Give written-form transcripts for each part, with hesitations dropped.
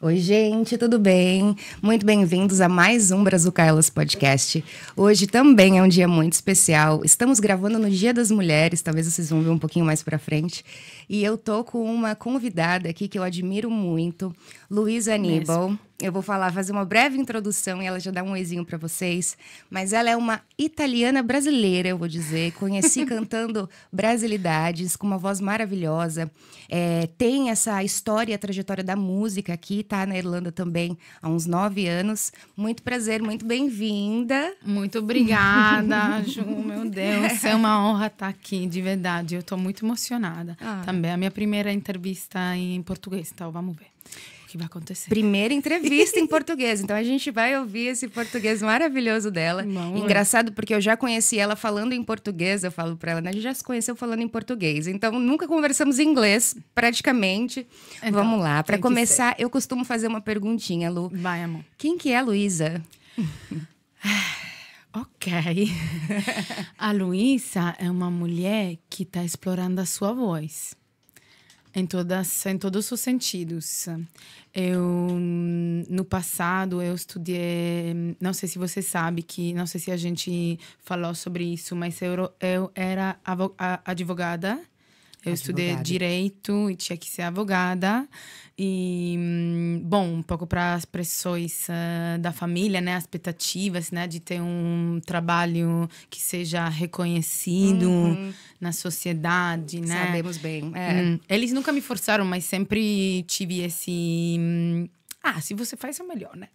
Oi, gente, tudo bem? Muito bem-vindos a mais um Brazucailas Podcast. Hoje também é um dia muito especial. Estamos gravando no Dia das Mulheres, talvez vocês vão ver um pouquinho mais pra frente. E eu tô com uma convidada aqui que eu admiro muito, Luísa Aníbal. Eu vou fazer uma breve introdução e ela já dá um oizinho para vocês. Mas ela é uma italiana brasileira, eu vou dizer. Conheci cantando Brasilidades, com uma voz maravilhosa. Tem essa história e a trajetória da música aqui, tá na Irlanda também há uns 9 anos. Muito prazer, muito bem-vinda. Muito obrigada, Ju, meu Deus. É uma honra estar aqui, de verdade. Eu estou muito emocionada. Também é a minha primeira entrevista em português, então vamos ver o que vai acontecer. Primeira entrevista em português. Então a gente vai ouvir esse português maravilhoso dela. Engraçado porque eu já conheci ela falando em português. Eu falo pra ela, né? A gente já se conheceu falando em português. Então nunca conversamos em inglês, praticamente. Então, vamos lá. Para começar, eu costumo fazer uma perguntinha, Lu. Vai, amor. Quem que é a Luísa? Ok. A Luísa é uma mulher que está explorando a sua voz. Em todos os sentidos. No passado, eu estudei... Não sei se você sabe, não sei se a gente falou sobre isso, mas eu era advogada. Eu estudei Direito e tinha que ser advogada. E, bom, um pouco para as pressões da família, né? As expectativas, né? De ter um trabalho que seja reconhecido na sociedade, né? Sabemos bem. Eles nunca me forçaram, mas sempre tive esse... se você faz, é melhor, né?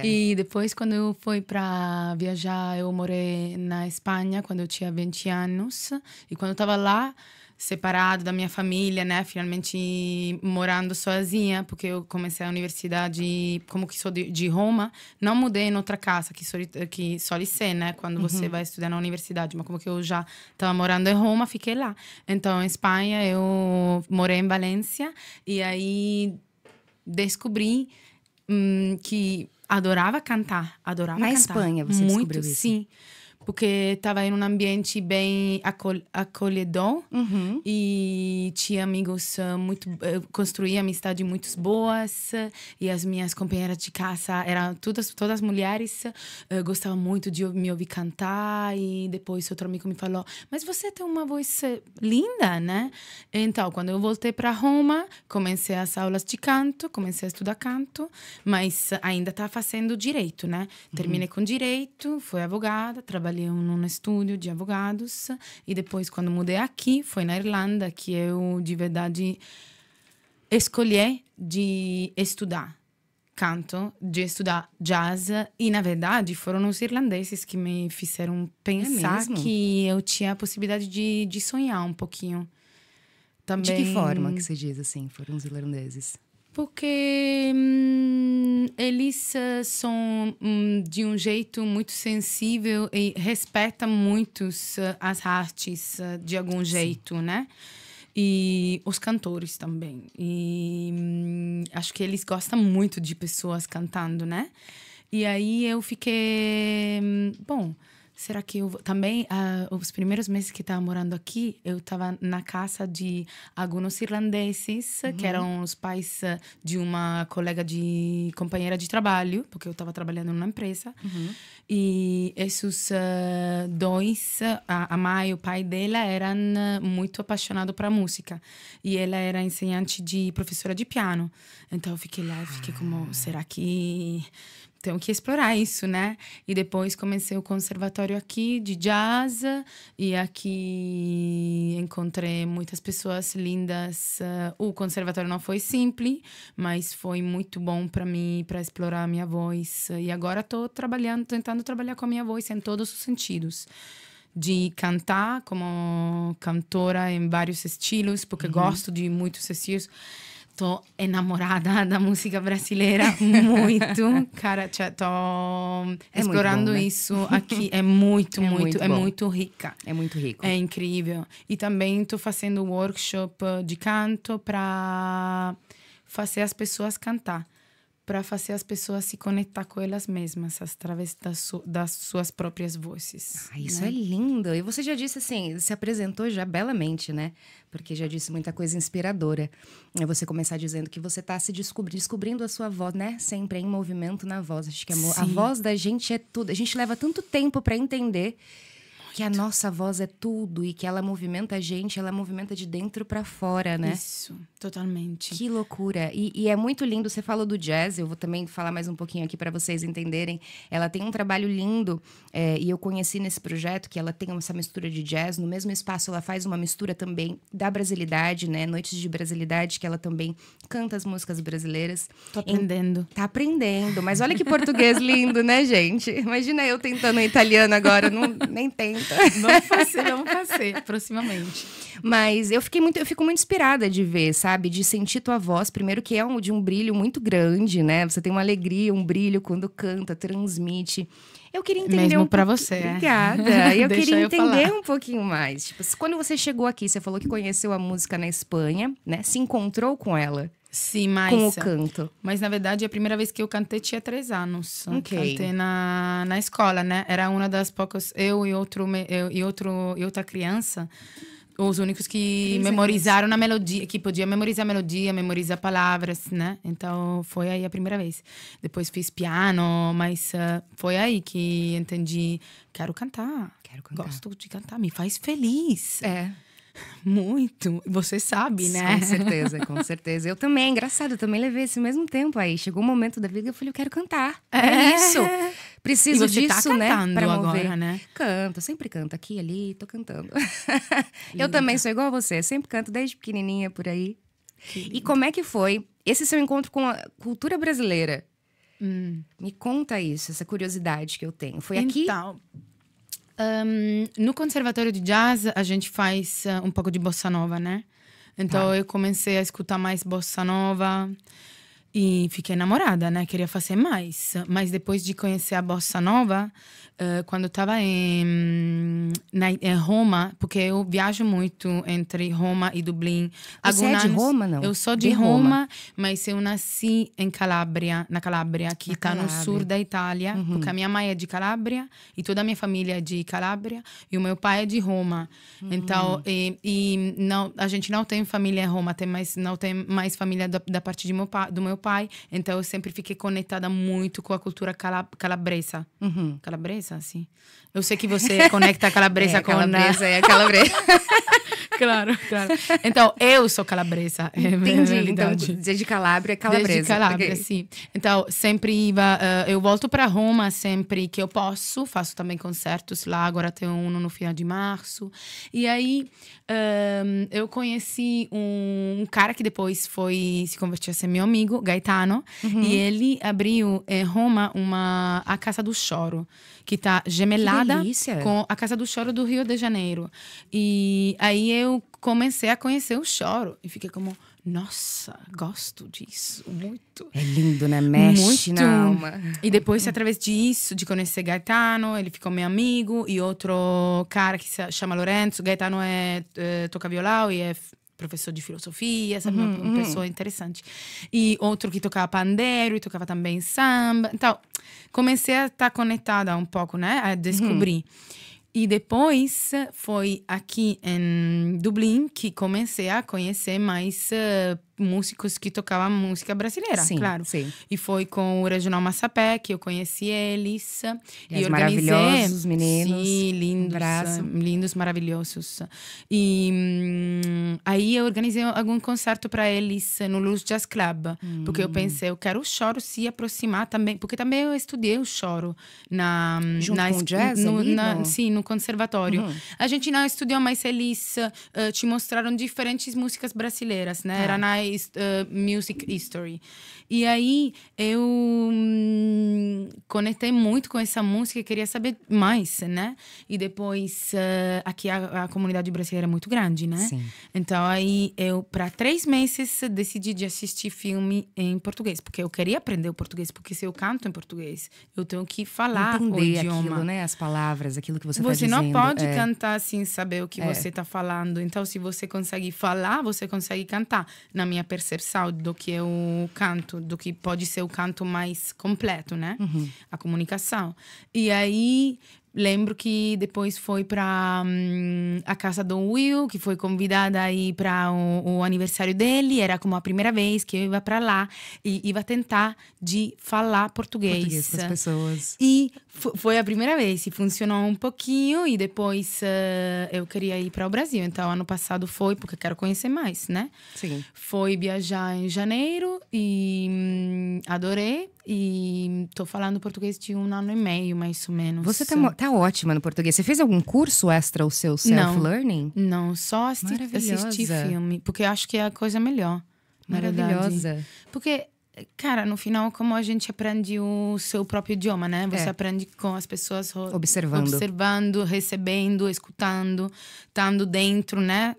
E depois, quando eu fui para viajar, eu morei na Espanha, quando eu tinha 20 anos. E quando eu estava lá, separado da minha família, né? Finalmente morando sozinha, porque eu comecei a universidade, como que sou de Roma, não mudei em outra casa, que só liceu, né? Quando você vai estudar na universidade, mas como que eu já estava morando em Roma, fiquei lá. Então, em Espanha, eu morei em Valência, e aí descobri que adorava cantar, Na Espanha você descobriu isso? Sim. Porque estava em um ambiente bem acolhedor e tinha amigos construí amizades muito boas e as minhas companheiras de casa eram todas mulheres, gostavam muito de me ouvir cantar e depois outro amigo me falou, mas você tem uma voz linda, né? Então, quando eu voltei para Roma, comecei as aulas de canto, comecei a estudar canto, mas ainda estava fazendo direito, né? Terminei com direito, fui advogada, trabalhei num estúdio de advogados e depois, quando mudei aqui, foi na Irlanda que eu, de verdade, escolhi de estudar canto, de estudar jazz e, na verdade, foram os irlandeses que me fizeram pensar que eu tinha a possibilidade de sonhar um pouquinho. Também... De que forma que você diz assim, foram os irlandeses? Porque eles são de um jeito muito sensível e respeitam muito as artes de algum jeito, né? E os cantores também. E acho que eles gostam muito de pessoas cantando, né? E aí eu fiquei... Bom... Será que eu também, os primeiros meses que estava morando aqui, eu estava na casa de alguns irlandeses, que eram os pais de uma companheira de trabalho, porque eu estava trabalhando numa empresa. E esses dois, a mãe e o pai dela, eram muito apaixonados por música. E ela era professora de piano. Então eu fiquei lá, como, será que... Tenho que explorar isso, né? E depois comecei o conservatório aqui de jazz. E aqui encontrei muitas pessoas lindas. O conservatório não foi simples, mas foi muito bom para mim, para explorar a minha voz. E agora estou tentando trabalhar com a minha voz em todos os sentidos. De cantar como cantora em vários estilos, porque gosto de muitos estilos. Tô enamorada da música brasileira, muito. Cara, tô explorando muito bom, né? isso aqui. É muito rica. É muito rico. É incrível. E também tô fazendo workshop de canto para fazer as pessoas cantar. para fazer as pessoas se conectar com elas mesmas através das suas próprias vozes. Isso é lindo. E você já disse assim, se apresentou já belamente, né? Porque já disse muita coisa inspiradora. É você começar dizendo que você está se descobrindo a sua voz, né? Sempre em movimento na voz. Acho que a voz da gente é tudo. A gente leva tanto tempo para entender que a nossa voz é tudo e que ela movimenta a gente, ela movimenta de dentro para fora, né? Isso, totalmente. Que loucura. E é muito lindo, você falou do jazz, eu vou também falar mais um pouquinho aqui para vocês entenderem. Ela tem um trabalho lindo e eu conheci nesse projeto que ela tem essa mistura de jazz. No mesmo espaço ela faz uma mistura também da brasilidade, né? Noites de Brasilidade, que ela também canta as músicas brasileiras. Tô aprendendo. Tá aprendendo, mas olha que português lindo, né, gente? Imagina eu tentando italiano agora, nem tenta. Vamos fazer, proximamente. Mas eu fico muito inspirada de ver, sabe? De sentir tua voz. Primeiro que é de um brilho muito grande, né? Você tem uma alegria, um brilho quando canta, transmite. Eu queria entender mesmo pra você. Obrigada. Eu queria entender falar um pouquinho mais. Tipo, quando você chegou aqui, você falou que conheceu a música na Espanha, né? Se encontrou com ela. Sim, mas... Com o canto. Mas, na verdade, a primeira vez que eu cantei tinha 3 anos. Okay. Cantei na escola, né? Era uma das poucas... Eu e outra criança, os únicos que memorizaram na melodia, que podia memorizar a melodia, memorizar palavras, né? Então, foi aí a primeira vez. Depois fiz piano, mas foi aí que entendi... Quero cantar. Gosto de cantar, me faz feliz. Muito. Você sabe, né? Com certeza. Eu também, é engraçado, eu também levei esse mesmo tempo aí. Chegou um momento da vida que eu falei, eu quero cantar. É isso. Preciso disso, né? Pra mover. Agora, né? Canto, sempre canto. Aqui e ali, tô cantando. Eu também sou igual a você, sempre canto desde pequenininha por aí. E como é que foi esse seu encontro com a cultura brasileira? Me conta isso, essa curiosidade que eu tenho. Foi aqui? Então... no Conservatório de Jazz, a gente faz um pouco de bossa nova, né? Então, eu comecei a escutar mais bossa nova e fiquei enamorada, né? Queria fazer mais. Mas depois de conhecer a bossa nova, quando eu estava em Roma, porque eu viajo muito entre Roma e Dublin. Você é de Roma, não? Eu sou de Roma, mas eu nasci na Calabria, que está no sul da Itália. Porque a minha mãe é de Calabria e toda a minha família é de Calabria. E o meu pai é de Roma. Então, não, a gente não tem família em Roma, não tem mais família da parte do meu pai. Então, eu sempre fiquei conectada muito com a cultura calabresa. Calabresa? Assim. Eu sei que você conecta a calabresa com... Calabresa é a calabresa. Claro. Então, eu sou calabresa. Entendi. Então, desde Calabria, calabresa. Desde Calabria, sim. Então, sempre eu volto para Roma sempre que eu posso. Faço também concertos lá. Agora tem um no final de março. E aí, eu conheci um cara que depois se convertiu a ser meu amigo, Gaetano. E ele abriu em Roma a Casa do Choro, que tá gemelada com a Casa do Choro do Rio de Janeiro. E aí eu comecei a conhecer o choro e fiquei como, nossa, gosto disso muito. É lindo, né? Mexe muito na alma. E depois, através disso, de conhecer Gaetano, ele ficou meu amigo. E outro cara que se chama Lorenzo. Gaetano toca violão e é professor de filosofia, sabe? Uma pessoa interessante. E outro que tocava pandeiro e tocava também samba. Então, comecei a estar conectada um pouco, né? A descobrir. E depois foi aqui em Dublin que comecei a conhecer mais músicos que tocavam música brasileira, claro. Sim. E foi com o Regional Massapé que eu conheci eles. E organizei. Maravilhosos meninos. Sim, lindos, maravilhosos. E aí eu organizei algum concerto para eles no Luz Jazz Club. Porque eu pensei, eu quero o choro se aproximar também. Porque também eu estudei o choro junto com o jazz sim, no conservatório. A gente não estudou, mas eles te mostraram diferentes músicas brasileiras, né? Era na Music History. E aí eu conectei muito com essa música e queria saber mais, né? E depois aqui a comunidade brasileira é muito grande, né? Sim. Então aí eu, para 3 meses, decidi de assistir filme em português, porque eu queria aprender o português, porque se eu canto em português, eu tenho que falar o idioma. Aquilo, né? As palavras, aquilo que você tá dizendo. Você não pode cantar sem saber o que você tá falando. Então, se você consegue falar, você consegue cantar. Na minha minha percepção do que é o canto, do que pode ser o canto mais completo, né? A comunicação. E aí lembro que depois foi para a casa do Will, que foi convidada aí para o aniversário dele. Era como a primeira vez que eu ia para lá e ia tentar de falar português com as pessoas. E foi a primeira vez, e funcionou um pouquinho. E depois eu queria ir para o Brasil. Então, ano passado foi, porque quero conhecer mais, né? Sim. Foi viajar em janeiro e adorei. E tô falando português de 1 ano e meio, mais ou menos. Você tá ótima no português. Você fez algum curso extra, o seu self-learning? Não, só assistir filme. Porque eu acho que é a coisa melhor, na verdade. Maravilhosa. Porque, cara, no final, como a gente aprende o seu próprio idioma, né? Você aprende com as pessoas observando, recebendo, escutando, estando dentro, né?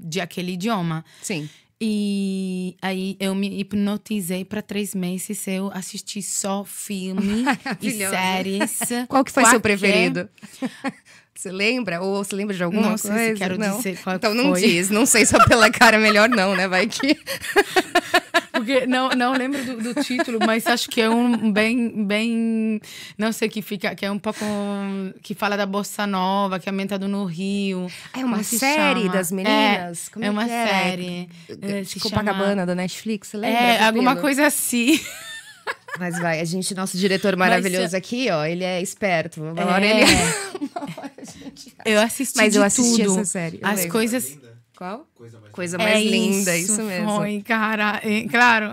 De aquele idioma. Sim. E aí eu me hipnotizei para 3 meses. Eu assisti só filme e séries. Qual que foi seu preferido? Você lembra? Ou você lembra de alguma coisa? Não sei se quero dizer qual então que não foi. diz. Não sei só pela cara, melhor não, né? Vai que... Porque não lembro do título, mas acho que é um bem não sei, que é um pouco, que fala da bossa nova, que é ambientado no Rio. É uma série das meninas? Como é uma série. Copacabana, da Netflix, você lembra? É, alguma coisa assim. Mas vai, nosso diretor maravilhoso aqui, ó, ele é esperto. Uma hora ele... Eu assisti Mas eu assisti tudo. essa série. As coisas... Qual? Coisa mais linda, isso mesmo. Foi, cara, claro.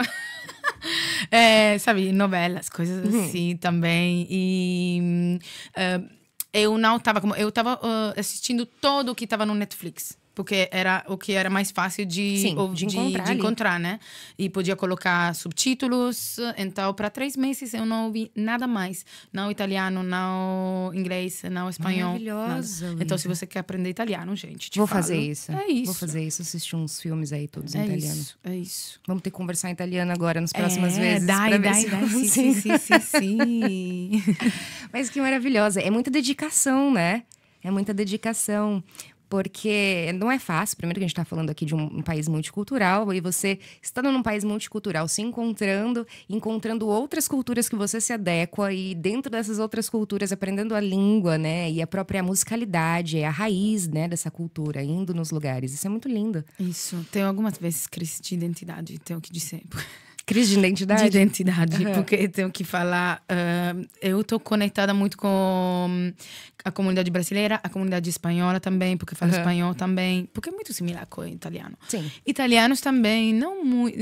Sabe, novelas, coisas assim também. E eu não tava eu tava assistindo tudo o que tava no Netflix. Porque era o que era mais fácil de encontrar, né? E podia colocar subtítulos. Então, para 3 meses, eu não ouvi nada mais. Não italiano, não inglês, não espanhol. Maravilhosa. Então, se você quer aprender italiano, gente, Vou fazer isso. É isso. Vou fazer isso, assistir uns filmes aí todos em italiano. É isso. Vamos ter que conversar em italiano agora, nas próximas vezes. Dai. Sim. Mas que maravilhosa. É muita dedicação, né? É muita dedicação. Porque não é fácil. Primeiro que a gente está falando aqui de um país multicultural. E você, estando num país multicultural, se encontrando outras culturas que você se adequa. E dentro dessas outras culturas, aprendendo a língua, né? E a própria musicalidade, a raiz, né, dessa cultura. Indo nos lugares. Isso é muito lindo. Isso. Tenho algumas vezes crise de identidade, tenho que dizer. Crise de identidade? De identidade, porque tenho que falar. Eu estou conectada muito com a comunidade brasileira, a comunidade espanhola também, porque falo espanhol também, porque é muito similar com o italiano. Sim. Italianos também, não muito.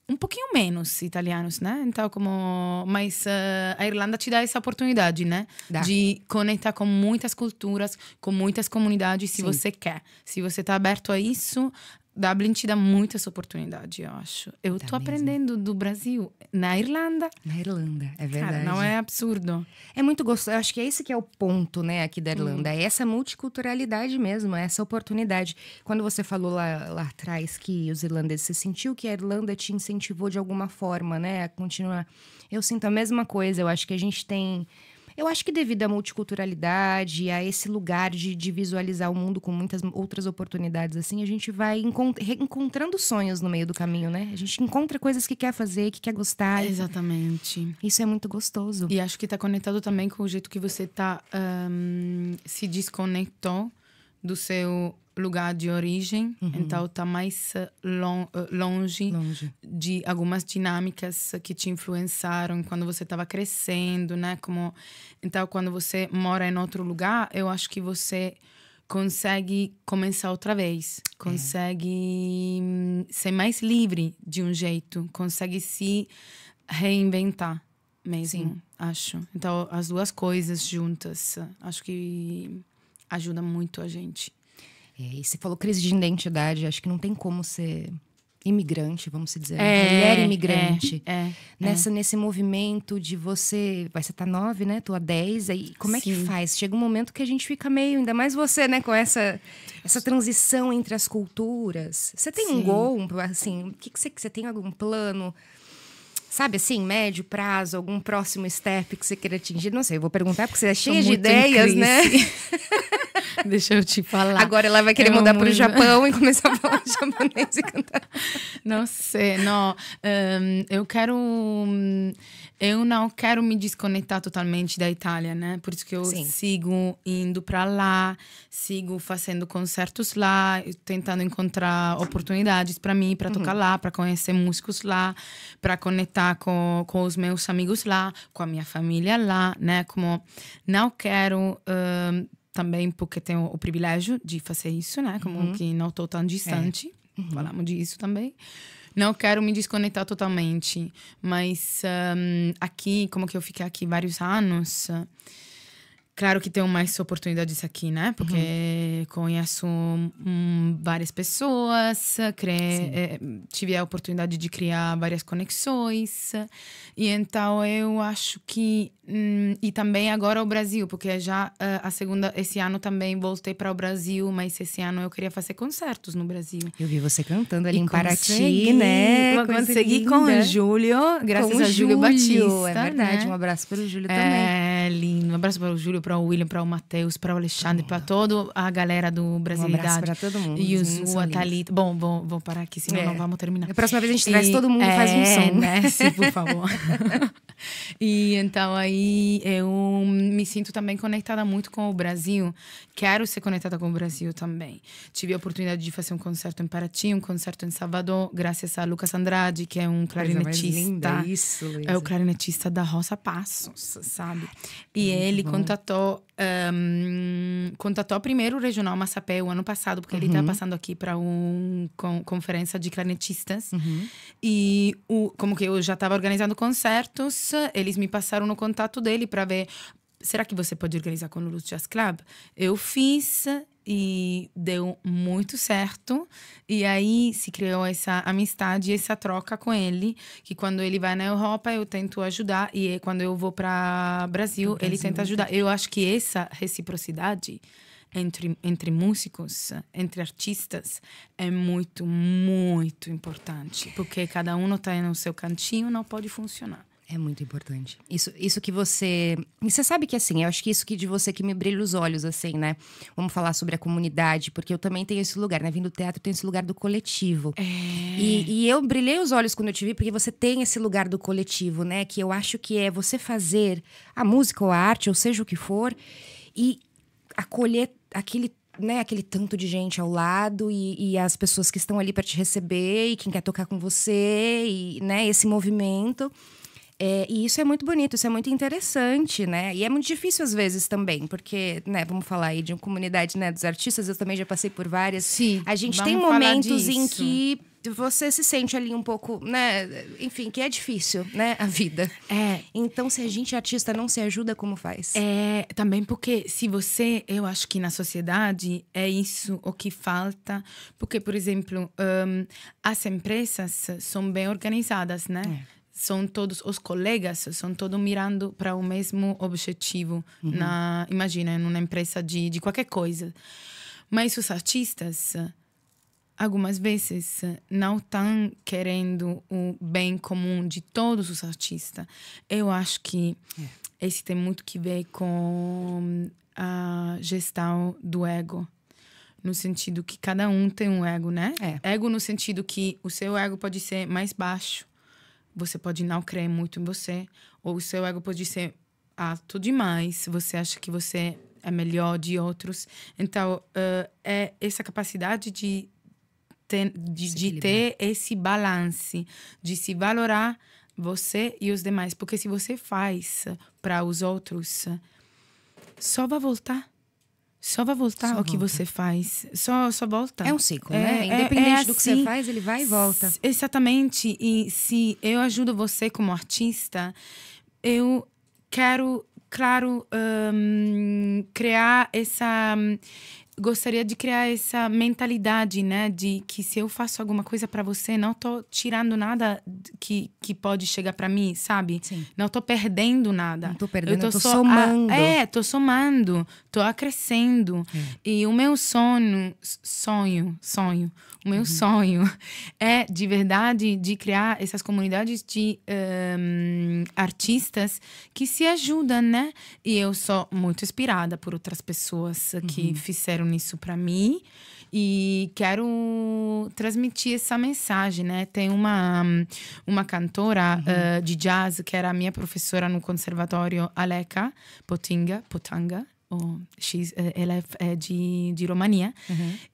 Um pouquinho menos italianos, né? Então, mas a Irlanda te dá essa oportunidade, né? De conectar com muitas culturas, com muitas comunidades, se você quer. Se você está aberto a isso, Dublin te dá muitas oportunidades, eu acho. Eu tô aprendendo do Brasil na Irlanda. Na Irlanda, é verdade. Cara, não é absurdo. É muito gostoso. Eu acho que é esse que é o ponto, né, aqui da Irlanda. É essa multiculturalidade mesmo, é essa oportunidade. Quando você falou lá atrás que os irlandeses, você sentiu que a Irlanda te incentivou de alguma forma, né, a continuar. Eu sinto a mesma coisa. Eu acho que a gente tem... Eu acho que devido à multiculturalidade, a esse lugar de visualizar o mundo com muitas outras oportunidades, assim, a gente vai encontrando sonhos no meio do caminho, né? A gente encontra coisas que quer fazer, que quer gostar. Exatamente. Isso é muito gostoso. E acho que tá conectado também com o jeito que você se desconectou do seu lugar de origem. Então tá mais longe de algumas dinâmicas que te influenciaram quando você estava crescendo, né? Então, quando você mora em outro lugar, eu acho que você consegue começar outra vez. Consegue ser mais livre de um jeito. Consegue se reinventar mesmo, acho. Então, as duas coisas juntas, acho que ajuda muito a gente. E você falou crise de identidade, acho que não tem como ser imigrante, vamos dizer. Mulher imigrante. Nesse movimento de você tá 9, né? Tô a 10. Aí, como é que faz? Chega um momento que a gente fica meio, ainda mais você, né? Com essa transição entre as culturas. Você tem um gol, assim, o que você tem algum plano? sabe assim, médio prazo, algum próximo step que você queira atingir? Não sei, eu vou perguntar porque você é cheia de muito ideias, né? Deixa eu te falar. Agora ela vai querer mudar para o Japão e começar a falar japonês e cantar. Não sei, não. Eu não quero me desconectar totalmente da Itália, né? Por isso que eu sigo indo para lá, sigo fazendo concertos lá, tentando encontrar oportunidades para mim, para tocar lá, para conhecer músicos lá, para conectar com os meus amigos lá, com a minha família lá, né? Como não quero também porque tenho o privilégio de fazer isso, né? Como que não estou tão distante. Falamos disso também. Não quero me desconectar totalmente, mas aqui, como que eu fiquei aqui vários anos, claro que tenho mais oportunidades aqui, né? Porque conheço várias pessoas, tive a oportunidade de criar várias conexões. E então eu acho que... e também agora o Brasil, porque já esse ano também voltei para o Brasil, mas esse ano eu queria fazer concertos no Brasil. Eu vi você cantando ali em Paraty, né? Consegui com o Júlio, graças a Júlio Batista. É verdade, né? Um abraço para o Júlio também. É lindo, um abraço para o Júlio, para o William, para o Matheus, para o Alexandre, para toda a galera do Brasilidade. Um abraço para todo mundo. E a Thalita. Bom, vou parar aqui, senão não vamos terminar. A próxima vez a gente traz todo mundo e faz um som. Né? Sim, por favor. E então aí eu me sinto também conectada muito com o Brasil. Quero ser conectada com o Brasil também. Tive a oportunidade de fazer um concerto em Paraty, um concerto em Salvador, graças a Lucas Andrade, que é um clarinetista. Isso, Luísa. É o clarinetista da Roça Passos, sabe? E ele contatou primeiro o Regional Massapé o ano passado, porque ele está passando aqui para uma conferência de clarinetistas. E como que eu já estava organizando concertos, eles me passaram no contato dele para ver, será que você pode organizar com o Luz Jazz Club? Eu fiz e deu muito certo. E aí se criou essa amizade, essa troca com ele, que quando ele vai na Europa eu tento ajudar, e quando eu vou para Brasil ele tenta ajudar. Eu acho que essa reciprocidade entre músicos, entre artistas, é muito, muito importante. Porque cada um está no seu cantinho, não pode funcionar. É muito importante. Isso que você... E você sabe que, assim, eu acho que isso que de você que me brilha os olhos, assim, né? Vamos falar sobre a comunidade, porque eu também tenho esse lugar, né? Vindo do teatro, tem esse lugar do coletivo. E eu brilhei os olhos quando eu te vi, porque você tem esse lugar do coletivo, né? Que eu acho que é você fazer a música ou a arte, ou seja o que for, e acolher aquele tanto de gente ao lado e as pessoas que estão ali para te receber e quem quer tocar com você, e, né, esse movimento. E isso é muito bonito, isso é muito interessante, né? E é muito difícil às vezes também, porque, né, vamos falar aí de uma comunidade, né, dos artistas, eu também já passei por várias. Sim, a gente tem momentos em que você se sente ali um pouco, né, enfim, que é difícil, né, a vida. Então, se a gente artista não se ajuda, como faz? Também porque eu acho que na sociedade é isso o que falta, porque, por exemplo, as empresas são bem organizadas, né? São todos os colegas, são todos mirando para o mesmo objetivo. Imagina, em uma empresa de qualquer coisa. Mas os artistas, algumas vezes, não estão querendo o bem comum de todos os artistas. Eu acho que esse tem muito que ver com a gestão do ego. No sentido que cada um tem um ego, né? Ego no sentido que o seu ego pode ser mais baixo. Você pode não crer muito em você. Ou o seu ego pode ser alto demais. Você acha que você é melhor de outros. Então, é essa capacidade de ter esse balance. De se valorar você e os demais. Porque se você faz para os outros, só vai voltar. Só vai voltar o que você faz. Só volta. É um ciclo, né? Independente do que você faz, ele vai e volta. Exatamente. E se eu ajudo você como artista, eu quero, claro, criar essa gostaria de criar essa mentalidade, né? De que se eu faço alguma coisa para você, não tô tirando nada que pode chegar para mim, sabe? Sim. Não tô perdendo nada. Não tô perdendo, eu tô só somando. tô somando, tô acrescendo. E o meu sonho, o meu sonho é, de verdade, de criar essas comunidades de artistas que se ajudam, né? E eu sou muito inspirada por outras pessoas que fizeram isso para mim e quero transmitir essa mensagem, né? Tem uma cantora de jazz que era minha professora no conservatório, Aleka Potanga. Ela é de România.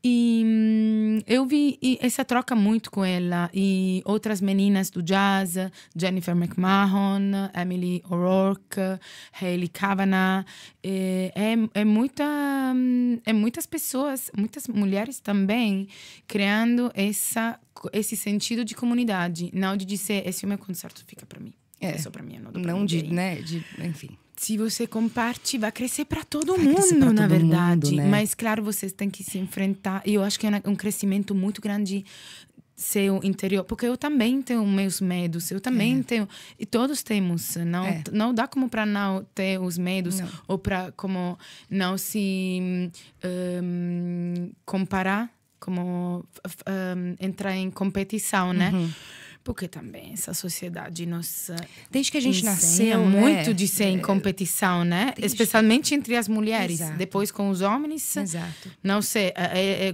E eu vi essa troca muito com ela. E outras meninas do jazz, Jennifer McMahon, Emily O'Rourke, Hayley Kavanagh. Muitas pessoas, muitas mulheres também, criando esse sentido de comunidade. Não de dizer, esse é o meu concerto, fica para mim. É só para mim, não de, né, enfim. Se você comparte, vai crescer para todo mundo, na verdade. Mundo, né? Mas, claro, vocês têm que se enfrentar. E eu acho que é um crescimento muito grande seu interior. Porque eu também tenho meus medos. Eu também tenho. E todos temos. Não dá como para não ter os medos. Não. Ou para como não se comparar. Como entrar em competição, né? Porque também essa sociedade nos desde que a gente nasceu muito de ser em competição, né? Especialmente entre as mulheres. Exato. Depois com os homens. Exato. Não sei,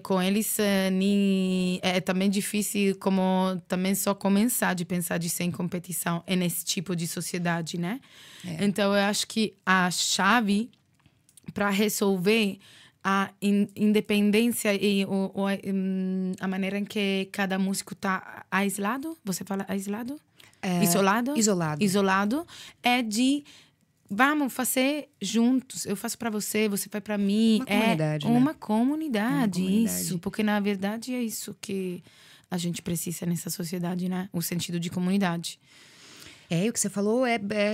com eles é também difícil como também só começar de pensar de ser em competição nesse tipo de sociedade, né? Então eu acho que a chave para resolver a independência e a maneira em que cada músico está aislado, você fala aislado? Isolado, é de vamos fazer juntos, eu faço para você, você faz para mim. Uma comunidade, isso, porque na verdade é isso que a gente precisa nessa sociedade, né? O sentido de comunidade. O que você falou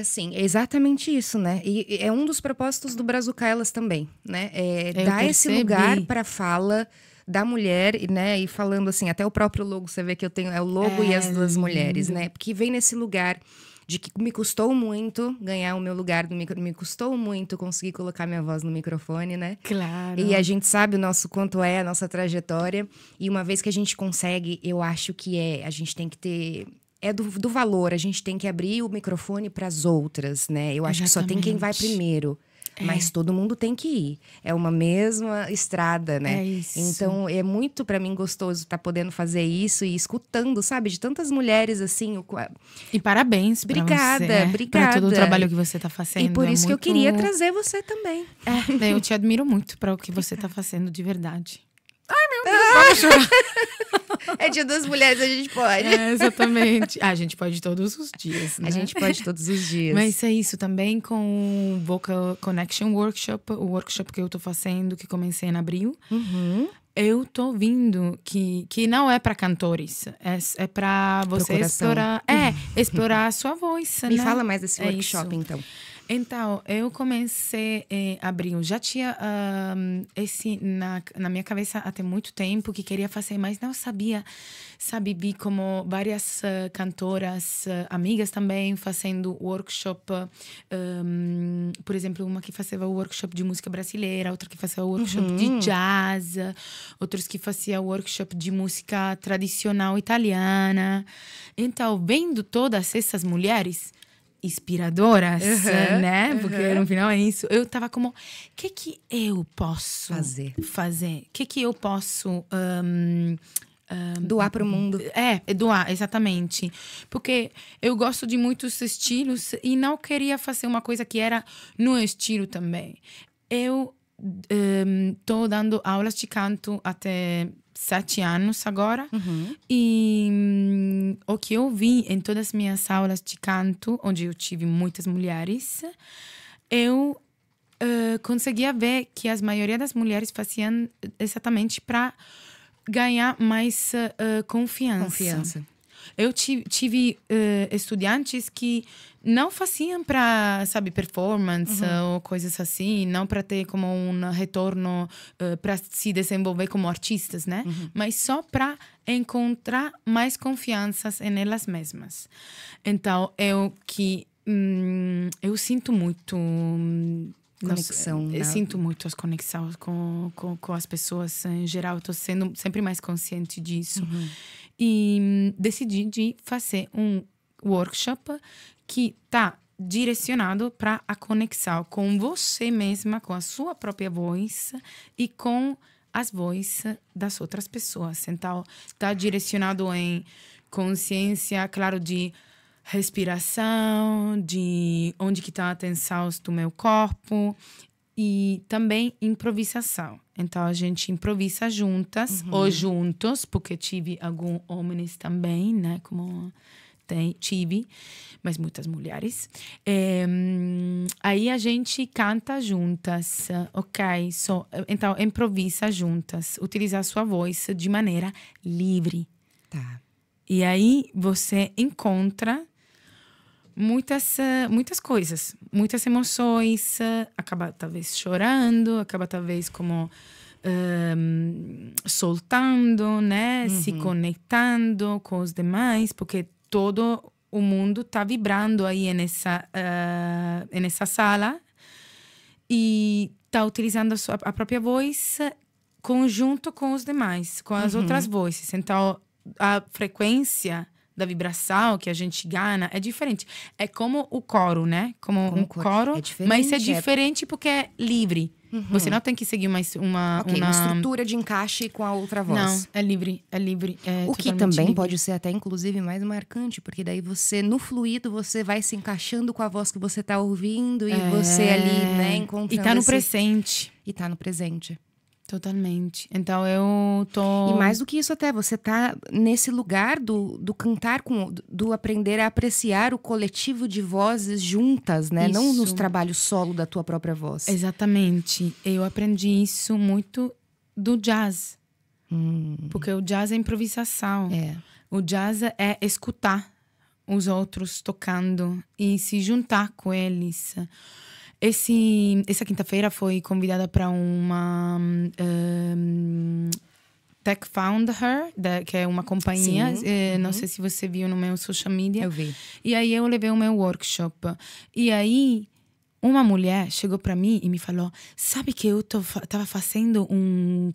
assim, é exatamente isso, né? E é um dos propósitos do Brazucailas também, né? Dar esse lugar para fala da mulher, né? E falando assim, até o próprio logo, você vê que eu tenho, o logo e as duas mulheres, né? Porque vem nesse lugar de que me custou muito ganhar o meu lugar, me custou muito conseguir colocar minha voz no microfone, né? Claro. E a gente sabe o nosso quanto é a nossa trajetória. E uma vez que a gente consegue, eu acho que a gente tem que ter... do valor, a gente tem que abrir o microfone para as outras, né? Eu acho que só tem quem vai primeiro. Mas todo mundo tem que ir. É uma mesma estrada, né? É isso. Então, é muito, para mim, gostoso estar podendo fazer isso e escutando, sabe? De tantas mulheres, assim... E parabéns pra obrigada, você. Obrigada. Por todo o trabalho que você está fazendo. E por isso que eu queria trazer você também. Eu te admiro muito para o que você está fazendo de verdade. Ai, meu Deus, vamos chorar. É Dia das Mulheres, a gente pode. Exatamente. A gente pode todos os dias, né? A gente pode todos os dias. Mas é isso também com o Vocal Connection Workshop, o workshop que eu tô fazendo, que comecei em abril. Eu tô vindo que não é para cantores, é para você explorar a sua voz. Me fala mais desse workshop, então. Então, eu comecei em abril. Já tinha na minha cabeça há muito tempo que queria fazer, mas não sabia. Sabe, vi como várias cantoras, amigas também, fazendo workshop. Por exemplo, uma que fazia workshop de música brasileira, outra que fazia workshop de jazz, outros que fazia workshop de música tradicional italiana. Então, vendo todas essas mulheres inspiradoras, né? Porque no final é isso. Eu tava como, o que eu posso fazer? O que eu posso doar para o mundo? Doar, exatamente. Porque eu gosto de muitos estilos e não queria fazer uma coisa que era no estilo também. Eu tô dando aulas de canto até 7 anos agora. E o que eu vi em todas as minhas aulas de canto, onde eu tive muitas mulheres, eu conseguia ver que a maioria das mulheres faziam exatamente para ganhar mais confiança. eu tive estudantes que não faziam para, sabe, performance ou coisas assim, não para ter como um retorno para se desenvolver como artistas, né? Mas só para encontrar mais confiança nelas mesmas. Então, eu sinto muito conexão. Eu sinto muito as conexões com as pessoas em geral. Estou sendo sempre mais consciente disso. E decidi de fazer um workshop que está direcionado para a conexão com você mesma, com a sua própria voz e com as vozes das outras pessoas. Então, está direcionado em consciência, claro, de respiração, de onde que está a atenção do meu corpo e também improvisação. Então, a gente improvisa juntas ou juntos, porque tive alguns homens também, né? Como tive, mas muitas mulheres. Aí a gente canta juntas, ok? Então, improvisa juntas. Utiliza a sua voz de maneira livre. Tá. E aí você encontra muitas coisas, muitas emoções, acaba talvez chorando, acaba talvez como soltando, né? Se conectando com os demais, porque todo o mundo está vibrando aí nessa sala e está utilizando a própria voz conjunto com os demais, com as outras vozes. Então, a frequência da vibração que a gente ganha é diferente. É como o coro, né? Como um coro, mas é diferente porque é livre. Você não tem que seguir uma estrutura de encaixe com a outra voz. Não, é livre. O que também pode ser até, inclusive, mais marcante. Porque daí você, no fluido, você vai se encaixando com a voz que você tá ouvindo. E você ali, né, encontrando... E tá no presente. E tá no presente. Totalmente. Então, eu tô... E mais do que isso até, você tá nesse lugar do cantar, do aprender a apreciar o coletivo de vozes juntas, né? Isso. Não nos trabalhos solo da tua própria voz. Exatamente. Eu aprendi isso muito do jazz. Porque o jazz é improvisação. O jazz é escutar os outros tocando e se juntar com eles. Essa quinta-feira foi convidada para uma Tech Found Her, que é uma companhia. Não sei se você viu no meu social media. Eu vi. E aí eu levei o meu workshop. E aí uma mulher chegou para mim e me falou: sabe que eu tava fazendo um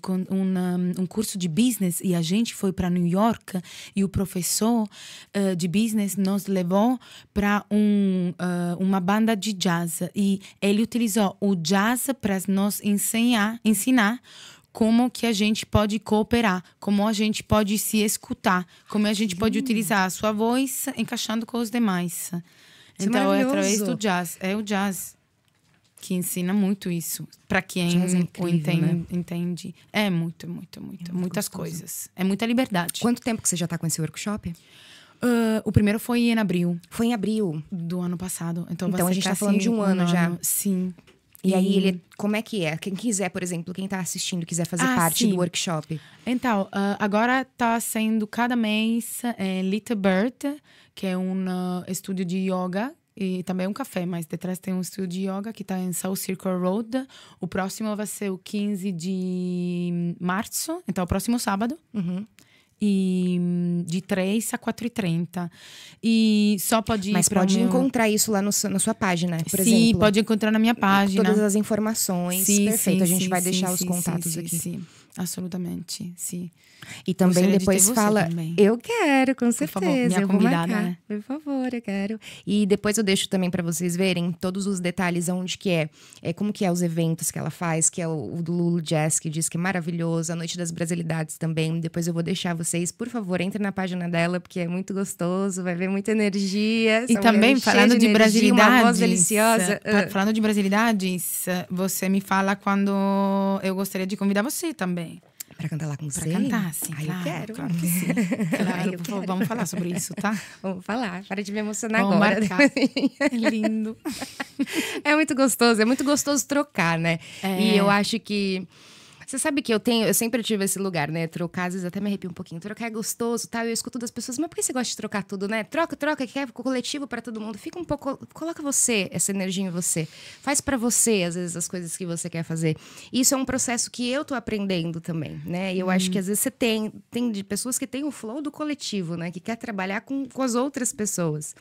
curso de business e a gente foi para New York e o professor de business nos levou para uma banda de jazz e ele utilizou o jazz para nos ensinar como que a gente pode cooperar, como a gente pode se escutar, como a gente pode utilizar a sua voz encaixando com os demais. Então, é através do jazz. É o jazz que ensina muito isso. Para quem entende. É muito. Muitas coisas. É muita liberdade. Quanto tempo que você já está com esse workshop? O primeiro foi em abril. Foi em abril? Do ano passado. Então a gente está falando de um ano já. Sim. E aí, como é que é? Quem quiser, por exemplo, quem está assistindo, quiser fazer parte do workshop. Então, agora está sendo cada mês Little Bird, que é um estúdio de yoga. E também um café, mas detrás tem um estúdio de yoga que está em South Circle Road. O próximo vai ser o 15 de março, então o próximo sábado. E de 3 a 4h30. E só pode ir. Mas pode encontrar isso lá na sua página, por exemplo. Sim, pode encontrar na minha página. Todas as informações. Sim, perfeito, a gente vai deixar os contatos aqui. Sim, absolutamente, sim. E também depois fala... Também. Eu quero, com certeza. Por favor, minha convidada, né? Por favor, eu quero. E depois eu deixo também para vocês verem todos os detalhes onde que como que é os eventos que ela faz, que é o do Lulu Jazz, que diz que é maravilhoso, a Noite das Brasilidades também. Depois eu vou deixar vocês, por favor, entrem na página dela, porque é muito gostoso, vai ver muita energia. E também, falando de brasilidades, uma voz deliciosa. Falando de brasilidades, você me fala quando eu gostaria de convidar você também. Pra cantar lá com você? Pra cantar, sim, claro. Eu quero. Claro que sim. Claro, por favor, vamos falar sobre isso, tá? Vamos falar. Para de me emocionar vamos agora. Marcar. É lindo. É muito gostoso trocar, né? E eu acho que... Você sabe que eu sempre tive esse lugar, né? Trocar, às vezes até me arrepio um pouquinho. Trocar é gostoso, tá? Eu escuto das pessoas, mas por que você gosta de trocar tudo, né? Troca, que é coletivo pra todo mundo. Fica um pouco, coloca você, essa energia em você. Faz pra você, às vezes, as coisas que você quer fazer. Isso é um processo que eu tô aprendendo também, né? E eu acho que às vezes você tem de pessoas que têm o flow do coletivo, né? Que quer trabalhar com as outras pessoas.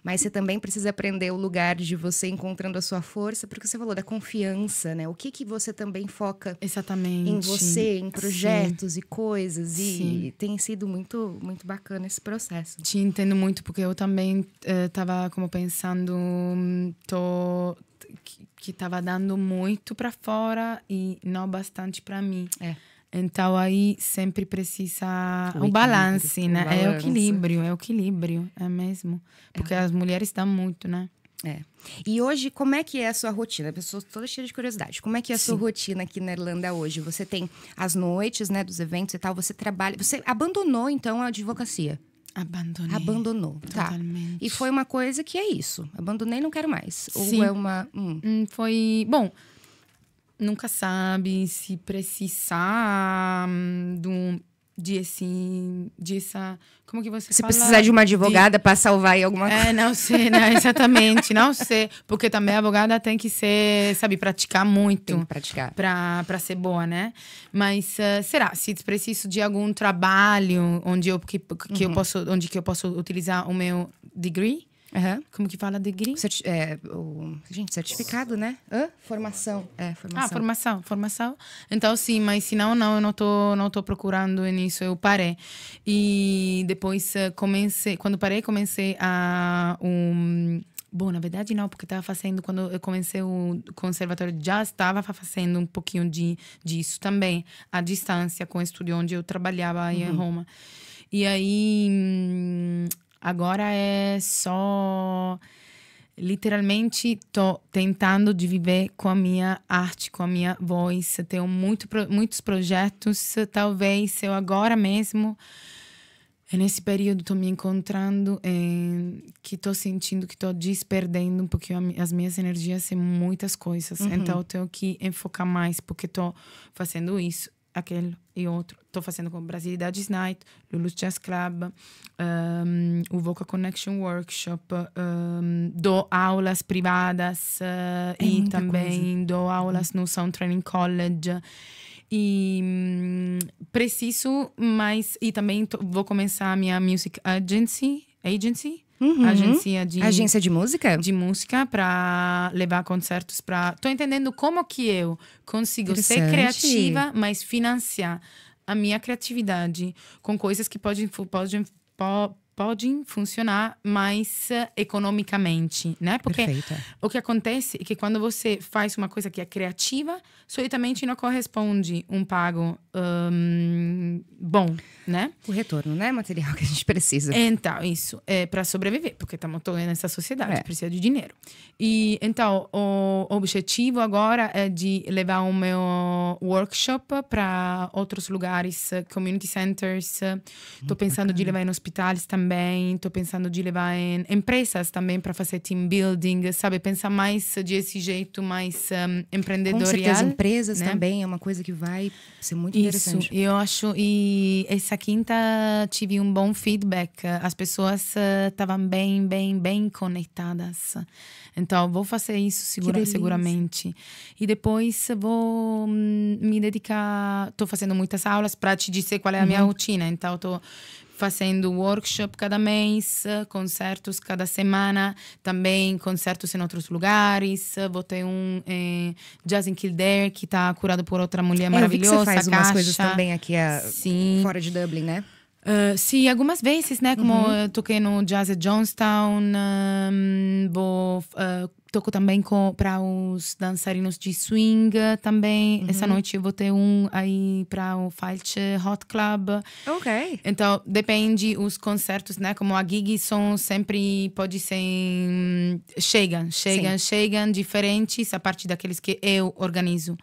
Mas você também precisa aprender o lugar de você encontrando a sua força, porque você falou da confiança, né? O que você também foca Exatamente. em você, em projetos Sim. e coisas. Sim. E tem sido muito, muito bacana esse processo. Te entendo muito, porque eu também estava como pensando que estava dando muito para fora e não bastante para mim. Então aí sempre precisa o balance, né? É o equilíbrio, é mesmo. Porque as mulheres dão muito, né? E hoje, como é que é a sua rotina? A pessoa toda cheia de curiosidade. Como é que é a sua rotina aqui na Irlanda hoje? Você tem as noites, né, dos eventos e tal, você trabalha... Você abandonou, então, a advocacia? Abandonou, totalmente. Tá. E foi uma coisa que é isso. Abandonei, não quero mais. Sim. Ou é uma... Foi... Bom, nunca sabe se precisar de essa... Como que você fala? Se precisar de uma advogada para salvar aí alguma coisa. Não sei, né? Exatamente, não sei. Porque também a advogada tem que ser, sabe, praticar muito. Tem que praticar. Pra ser boa, né? Mas será? Se preciso de algum trabalho onde eu posso utilizar o meu degree? Como que fala degree? Certificado, né? Formação. Formação. Então, sim, mas se não, eu não tô procurando nisso, eu parei. E depois quando parei, comecei a... Bom, na verdade não, porque estava fazendo, quando eu comecei o conservatório de jazz, estava fazendo um pouquinho disso também, à distância, com o estúdio onde eu trabalhava em Roma. E aí... Agora é só... Literalmente, tô tentando de viver com a minha arte, com a minha voz. Tenho muitos projetos. Talvez eu agora mesmo, nesse período, tô me encontrando, que tô sentindo que tô desperdendo um pouquinho as minhas energias em muitas coisas. Então, eu tenho que enfocar mais, porque tô fazendo isso, aquele e outro. Estou fazendo com Brasilidades Night, Lulu's Jazz Club, o Vocal Connection Workshop, dou aulas privadas e também dou aulas no Sound Training College. E preciso mais... E também vou começar a minha Music Agency. Agência de música? De música, para levar concertos para... Tô entendendo como que eu consigo ser criativa, mas financiar a minha criatividade com coisas que podem funcionar mais economicamente, né? Porque o que acontece é que quando você faz uma coisa que é criativa, solitamente não corresponde um pago bom, né? O retorno, né? Material que a gente precisa. Então, isso é para sobreviver, porque estamos todos nessa sociedade, precisa de dinheiro. E então, o objetivo agora é de levar o meu workshop para outros lugares, community centers. Estou pensando de levar em hospitais também. Estou pensando de levar em empresas também para fazer team building, sabe? Pensar mais desse jeito mais empreendedorial. Com certeza, empresas, né? Também é uma coisa que vai ser muito interessante. Isso, eu acho. E essa quinta tive um bom feedback. As pessoas estavam bem conectadas. Então, vou fazer isso seguramente. E depois vou me dedicar... Estou fazendo muitas aulas para te dizer qual é a minha rotina. Então, estou fazendo workshop cada mês, concertos cada semana, também concertos em outros lugares. Vou ter um Jazz in Kildare, que está curado por outra mulher maravilhosa. Eu vi que você faz umas coisas também aqui fora de Dublin, né? Sim, algumas vezes, né? Como eu toquei no Jazz at Johnstown, toco também para os dançarinos de swing também. Essa noite eu vou ter um aí para o Falch Hot Club. Ok. Então, depende os concertos, né? Como a gig são sempre, pode ser... Chegam diferentes a partir daqueles que eu organizo.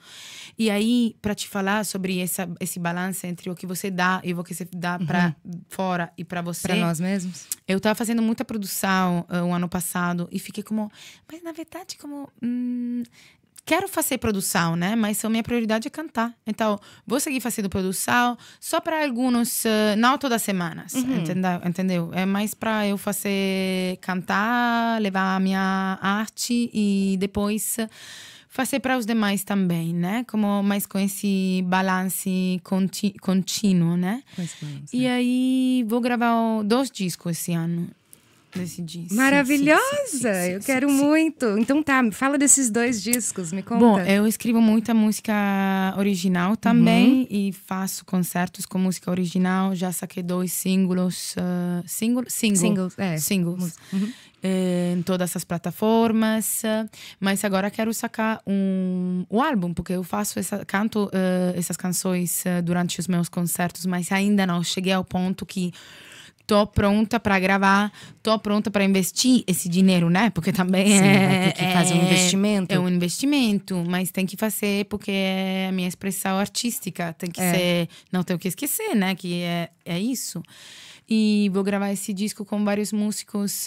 E aí, para te falar sobre esse balanço entre o que você dá e o que você dá para fora e para você. Para nós mesmos. Eu estava fazendo muita produção o ano passado e fiquei como... Mas, na verdade, como... quero fazer produção, né? Mas a minha prioridade é cantar. Então, vou seguir fazendo produção só para alguns, não todas as semanas, entendeu? É mais para eu fazer, cantar, levar a minha arte e depois fazer para os demais também, né? Como mais com esse balance contínuo, né? E aí, vou gravar 2 discos esse ano. Decidi. Maravilhosa! Eu quero muito. Então tá, me fala desses 2 discos, me conta. Bom, eu escrevo muita música original também e faço concertos com música original. Já saquei 2 singles. Singles. Em todas as plataformas. Mas agora quero sacar o álbum, porque eu canto essas canções durante os meus concertos, mas ainda não cheguei ao ponto que tô pronta para gravar, tô pronta para investir esse dinheiro, né? Porque também vai ter que fazer um investimento. É um investimento, mas tem que fazer porque é a minha expressão artística. Tem que ser, não tenho que esquecer, né? Que é isso. E vou gravar esse disco com vários músicos,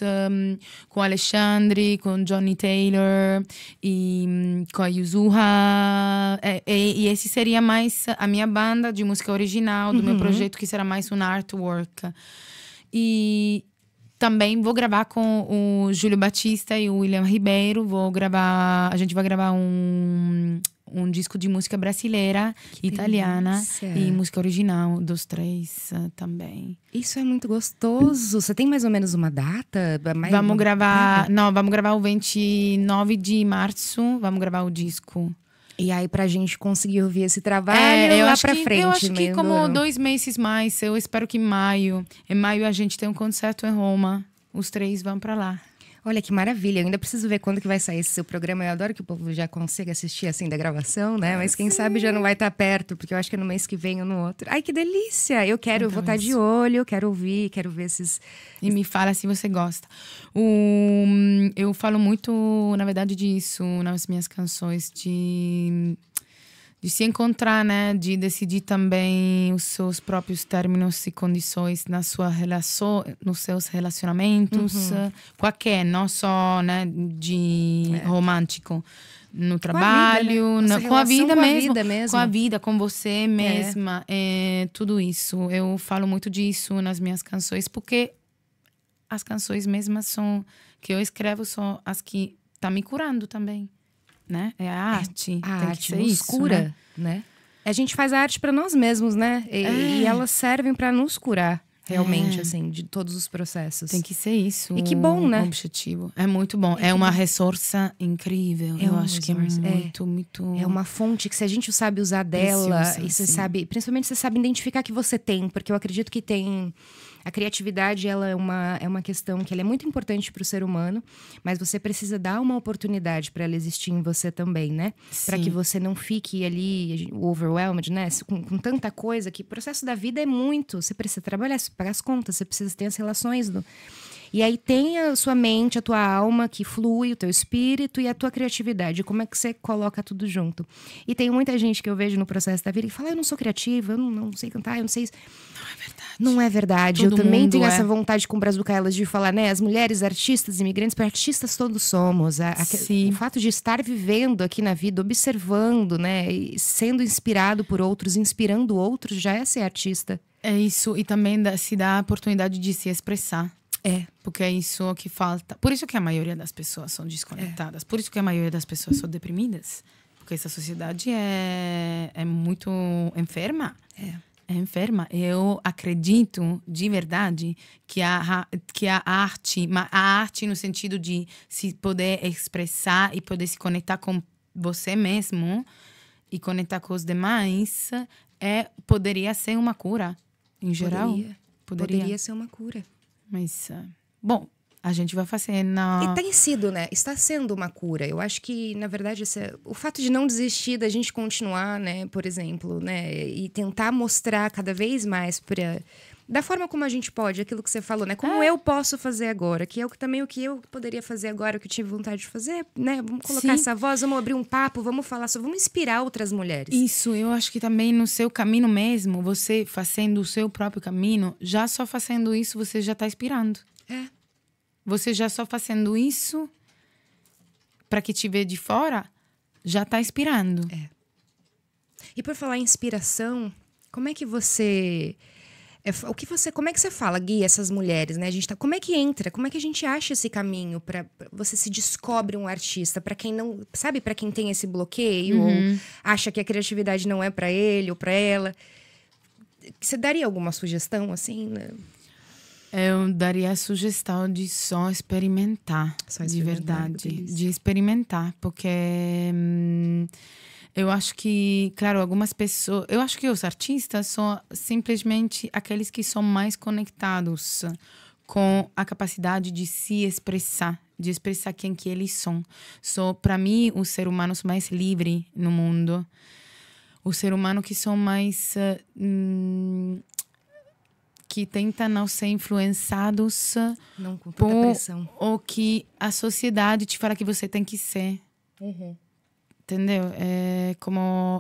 com Alexandre, com Johnny Taylor e com a Yuzuha. E esse seria mais a minha banda de música original, do meu projeto, que será mais um artwork. E também vou gravar com o Júlio Batista e o William Ribeiro. A gente vai gravar um disco de música brasileira, italiana e música original dos 3 também. Isso é muito gostoso. Você tem mais ou menos uma data? Vamos gravar o 29 de março, vamos gravar o disco. E aí, pra gente conseguir ouvir esse trabalho lá pra frente. Eu acho que como 2 meses mais, eu espero que em maio a gente tem um concerto em Roma. Os 3 vão pra lá. Olha que maravilha, eu ainda preciso ver quando que vai sair esse seu programa. Eu adoro que o povo já consiga assistir assim da gravação, né? Mas quem sabe já não vai estar perto, porque eu acho que é no mês que vem ou no outro. Ai, que delícia! Eu vou estar de olho, quero ouvir, quero ver esses... E me fala se você gosta. Eu falo muito, na verdade, disso nas minhas canções, de se encontrar, né? De decidir também os seus próprios términos e condições na sua relação, nos seus relacionamentos, qualquer, não só, né, de romântico, no trabalho, com a vida mesmo, com a vida, com você mesma, tudo isso. Eu falo muito disso nas minhas canções, porque as canções mesmas que eu escrevo são as que estão me curando também. Né? É a arte. A tem arte que ser nos isso, cura, né? A gente faz a arte para nós mesmos, né? E elas servem para nos curar, realmente, assim, de todos os processos. Tem que ser isso. E que bom, né? O objetivo. É muito bom. É uma ressourça incrível. Eu acho que é muito... É uma fonte que, se a gente sabe usar dela, preciosa, e você sabe... Principalmente, você sabe identificar que você tem. Porque eu acredito que tem... A criatividade, ela é uma questão que ela é muito importante para o ser humano, mas você precisa dar uma oportunidade para ela existir em você também, né? Para que você não fique ali overwhelmed, né? Com tanta coisa, que o processo da vida é muito. Você precisa trabalhar, você pagar as contas, você precisa ter as relações E aí tem a sua mente, a tua alma que flui, o teu espírito e a tua criatividade. Como é que você coloca tudo junto? E tem muita gente que eu vejo no processo da vida que fala, eu não sou criativa, eu não sei cantar, eu não sei isso. Não é verdade. Não é verdade. Eu também tenho essa vontade com o Brazuca Elas de falar, né? As mulheres, artistas, imigrantes, porque artistas todos somos. O fato de estar vivendo aqui na vida, observando, né? E sendo inspirado por outros, inspirando outros, já é ser artista. É isso. E também se dá a oportunidade de se expressar. Porque é isso que falta. Por isso que a maioria das pessoas são desconectadas. Por isso que a maioria das pessoas são deprimidas. Porque essa sociedade é muito enferma. É enferma. Eu acredito de verdade que a arte no sentido de se poder expressar e poder se conectar com você mesmo e conectar com os demais poderia ser uma cura em geral. Poderia ser uma cura. Mas, bom, a gente vai fazer E tem sido, né? Está sendo uma cura. Eu acho que, na verdade, o fato de não desistir da gente continuar, né? Por exemplo, né? E tentar mostrar cada vez mais da forma como a gente pode, aquilo que você falou, né? Como eu posso fazer agora, que é o que eu poderia fazer agora, o que eu tive vontade de fazer, né? Vamos colocar essa voz, vamos abrir um papo, vamos falar sobre, vamos inspirar outras mulheres. Isso, eu acho que também no seu caminho mesmo, você fazendo o seu próprio caminho, já só fazendo isso, você já está inspirando. Você já só fazendo isso, para que te vê de fora, já está inspirando. E por falar em inspiração, como é que você... como é que você fala, guia essas mulheres, né? Como é que entra? Como é que a gente acha esse caminho para você se descobre um artista? Para quem não, sabe, para quem tem esse bloqueio ou acha que a criatividade não é para ele ou para ela. Você daria alguma sugestão assim, né? Eu daria a sugestão de só experimentar, de verdade, de experimentar, porque eu acho que, claro, algumas pessoas... Eu acho que os artistas são simplesmente aqueles que são mais conectados com a capacidade de se expressar, de expressar quem que eles são. Para mim, os seres humanos mais livres no mundo, os seres humanos que são mais... que tentam não ser influenciados não com tanta pressão. Ou que a sociedade te fala que você tem que ser. Entendeu?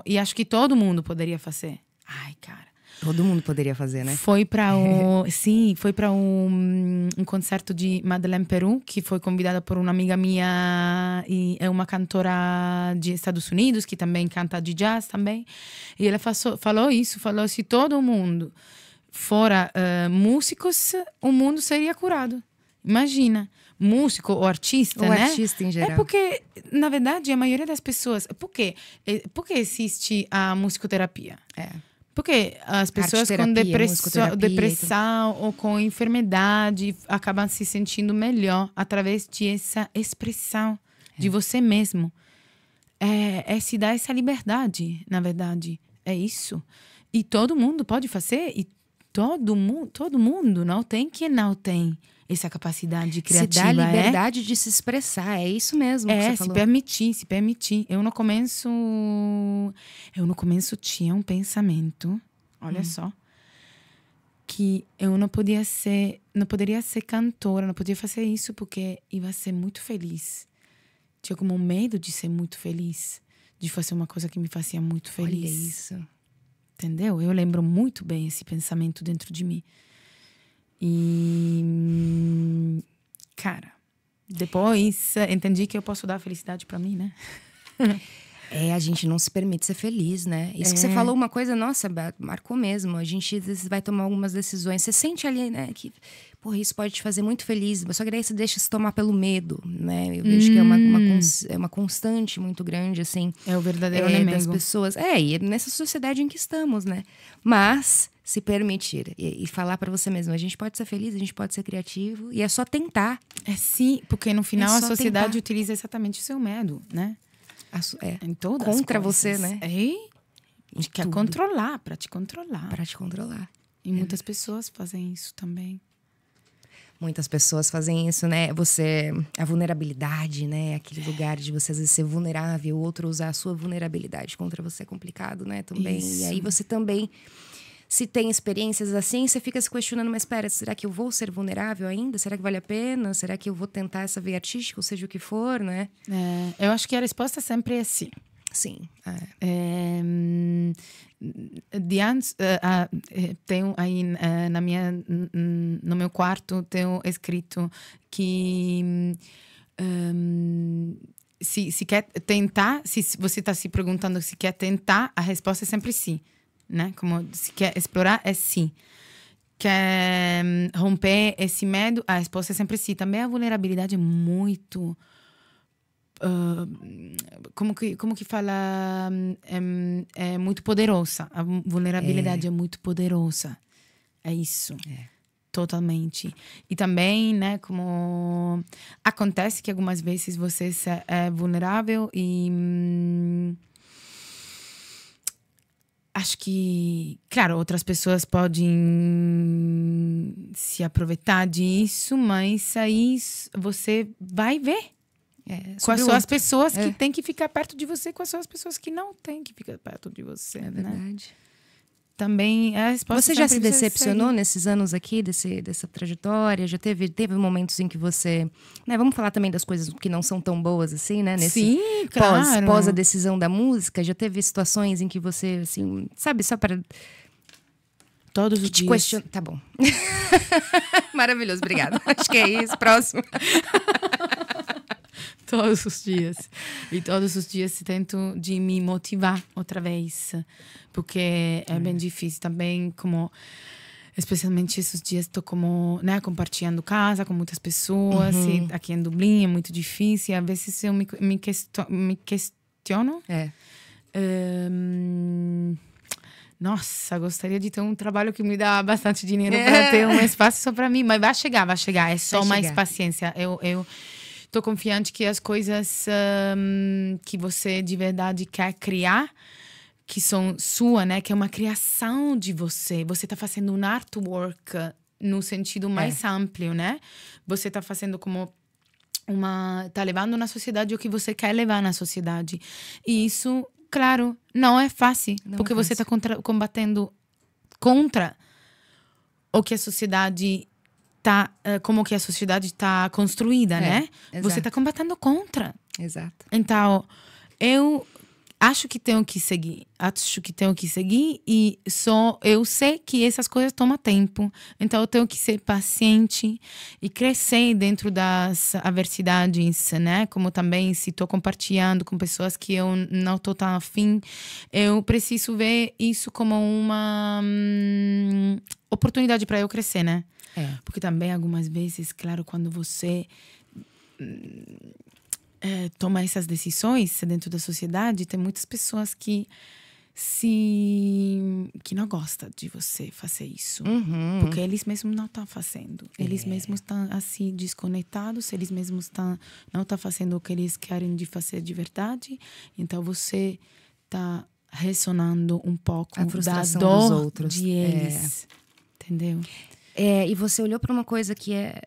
E acho que todo mundo poderia fazer. Ai, cara. Todo mundo poderia fazer, né? Foi para um concerto de Madeleine Peru, que foi convidada por uma amiga minha e é uma cantora de Estados Unidos, que também canta de jazz também. E ela falou se todo mundo fora músicos, o mundo seria curado. Imagina. Músico ou artista, ou né? Artista em geral. É porque, na verdade, a maioria das pessoas... Por que existe a musicoterapia? Porque as pessoas com depressão ou com enfermidade acabam se sentindo melhor através dessa expressão de você mesmo. Se dá essa liberdade, na verdade. É isso. E todo mundo pode fazer. E todo mundo não tem quem não tem essa capacidade criativa. Se dá liberdade de se expressar, é isso mesmo que você falou. Se permitir. Eu no começo tinha um pensamento, olha só, que eu não poderia ser cantora, não podia fazer isso porque ia ser muito feliz. Tinha como medo de ser muito feliz, de fazer uma coisa que me fazia muito feliz. Olha isso. Entendeu? Eu lembro muito bem esse pensamento dentro de mim. E, cara, depois entendi que eu posso dar felicidade pra mim, né? A gente não se permite ser feliz, né? Isso que você falou, uma coisa, nossa, marcou mesmo. A gente às vezes vai tomar algumas decisões. Você sente ali, né, que, porra, isso pode te fazer muito feliz. Só que daí você deixa se tomar pelo medo, né? Eu vejo que é uma constante muito grande, assim. É o verdadeiro inimigo das pessoas. E é nessa sociedade em que estamos, né? Mas se permitir e falar pra você mesmo, a gente pode ser feliz, a gente pode ser criativo. E é só tentar. Sim, porque no final a sociedade utiliza exatamente o seu medo, né? Em todas contra as coisas. você, né? Quer controlar, pra te controlar. Pra te controlar. E muitas pessoas fazem isso também. Muitas pessoas fazem isso, né? A vulnerabilidade, né? Aquele lugar de você às vezes ser vulnerável, o outro usar a sua vulnerabilidade contra você é complicado, né? Também. Isso. E aí você também, se tem experiências assim, você fica se questionando, mas espera, será que eu vou ser vulnerável ainda? Será que vale a pena? Será que eu vou tentar essa veia artística, ou seja o que for, né? Eu acho que a resposta sempre é sim. Sim. Tenho aí no meu quarto tenho escrito que se quer tentar, se você está se perguntando se quer tentar, a resposta é sempre sim, né? Como se quer explorar, é sim. Quer romper esse medo, a resposta é sempre sim. Também a vulnerabilidade é muito... como que fala, é muito poderosa. A vulnerabilidade é muito poderosa. É isso. Totalmente. E também, né, como acontece que algumas vezes você é vulnerável e acho que, claro, outras pessoas podem se aproveitar disso, mas aí você vai ver. Quais são as pessoas que têm que ficar perto de você, quais são as pessoas que não têm que ficar perto de você. É verdade. Né? Também a resposta. Você já se decepcionou nesses anos aqui, dessa trajetória? Já teve momentos em que você... Né, vamos falar também das coisas que não são tão boas assim, né? Sim, claro. Pós a decisão da música, já teve situações em que você, assim, sabe, só para... Todos os dias. Tá bom. Maravilhoso, obrigada. Acho que é isso. Próximo. Todos os dias. E todos os dias tento de me motivar outra vez. Porque é bem difícil também, como... Especialmente esses dias estou como, né, compartilhando casa com muitas pessoas. E aqui em Dublin é muito difícil. E às vezes eu me questiono. Nossa, gostaria de ter um trabalho que me dá bastante dinheiro para ter um espaço só para mim. Mas vai chegar. É só mais paciência. Eu tô confiante que as coisas que você de verdade quer criar, que são sua, né? Que é uma criação de você. Você tá fazendo um artwork no sentido mais amplo, né? Você tá fazendo como tá levando na sociedade o que você quer levar na sociedade. E isso, claro, não é fácil. Porque você tá combatendo contra o que a sociedade tá... como que a sociedade tá construída, né? Exato. Você tá combatendo contra. Exato. Então, eu... Acho que tenho que seguir e eu sei que essas coisas tomam tempo. Então eu tenho que ser paciente e crescer dentro das adversidades, né? Como também se estou compartilhando com pessoas que eu não estou tão afim, eu preciso ver isso como uma oportunidade para eu crescer, né? Porque também algumas vezes, claro, quando você... toma essas decisões dentro da sociedade, tem muitas pessoas que não gostam de você fazer isso. Porque eles mesmos não estão fazendo. Eles mesmos estão assim desconectados, eles mesmos não estão fazendo o que eles querem de fazer de verdade. Então você está ressonando um pouco da dor dos outros. De eles. Entendeu? E você olhou para uma coisa que é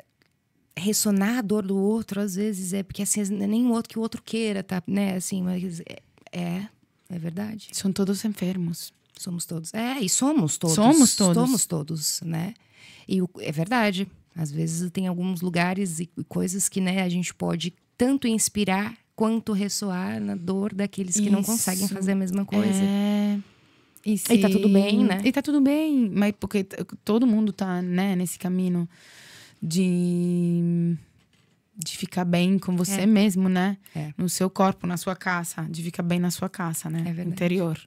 ressonar a dor do outro, às vezes é porque assim, não é nem o outro que o outro queira, tá, né? Assim, mas é verdade. São todos enfermos. Somos todos. E somos todos. Somos todos, né? E é verdade. Às vezes tem alguns lugares e coisas que, né, a gente pode tanto inspirar quanto ressoar na dor daqueles que não conseguem fazer a mesma coisa. E tá tudo bem, né? E tá tudo bem, mas porque todo mundo tá, né, nesse caminho de ficar bem com você mesmo, né? No seu corpo, na sua casa. De ficar bem na sua casa, né? Interior.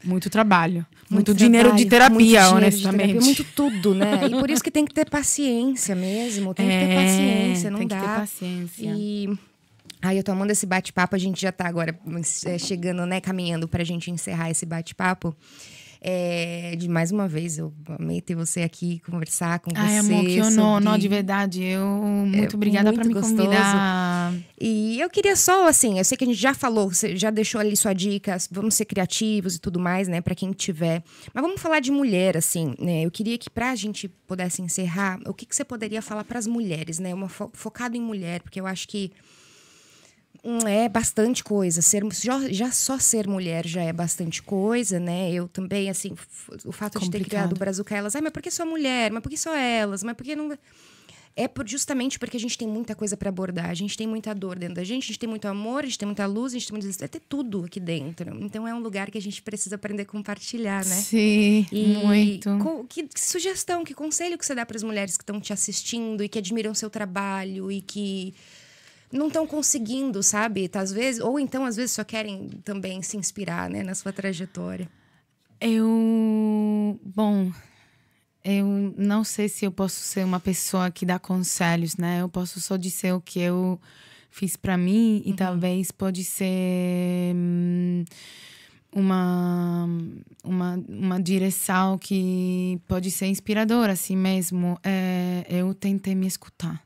Muito trabalho. Muito dinheiro de terapia, honestamente. Muito tudo, né? E por isso que tem que ter paciência mesmo. Tem que ter paciência, não dá. Tem que ter paciência. Eu tô amando esse bate-papo. A gente já tá agora chegando, né? Caminhando pra gente encerrar esse bate-papo. De mais uma vez, eu amei ter você aqui, conversar com você. Ai, amor, que honor, de verdade. Muito obrigada por me convidar. E eu queria só, assim, eu sei que a gente já falou, você já deixou ali sua dica, vamos ser criativos e tudo mais, né, pra quem tiver. Mas vamos falar de mulher, assim, né? Eu queria que pra gente pudesse encerrar, o que você poderia falar pras mulheres, né? Focado em mulher, porque eu acho que é bastante coisa. Já só ser mulher já é bastante coisa, né? Eu também, assim, o fato de ter criado o Brazuca Elas. Mas por que só mulher? Mas por que só elas? Mas por que não... justamente porque a gente tem muita coisa para abordar. A gente tem muita dor dentro da gente, a gente tem muito amor, a gente tem muita luz, a gente tem muito... Vai ter tudo aqui dentro. Então é um lugar que a gente precisa aprender a compartilhar, né? Sim, muito. Que sugestão, que conselho que você dá para as mulheres que estão te assistindo e que admiram seu trabalho e que não estão conseguindo, sabe? Às vezes, ou então, às vezes, só querem também se inspirar, né, na sua trajetória. Bom, eu não sei se eu posso ser uma pessoa que dá conselhos, né? Eu posso só dizer o que eu fiz para mim e talvez pode ser uma direção que pode ser inspiradora, assim mesmo. Eu tentei me escutar.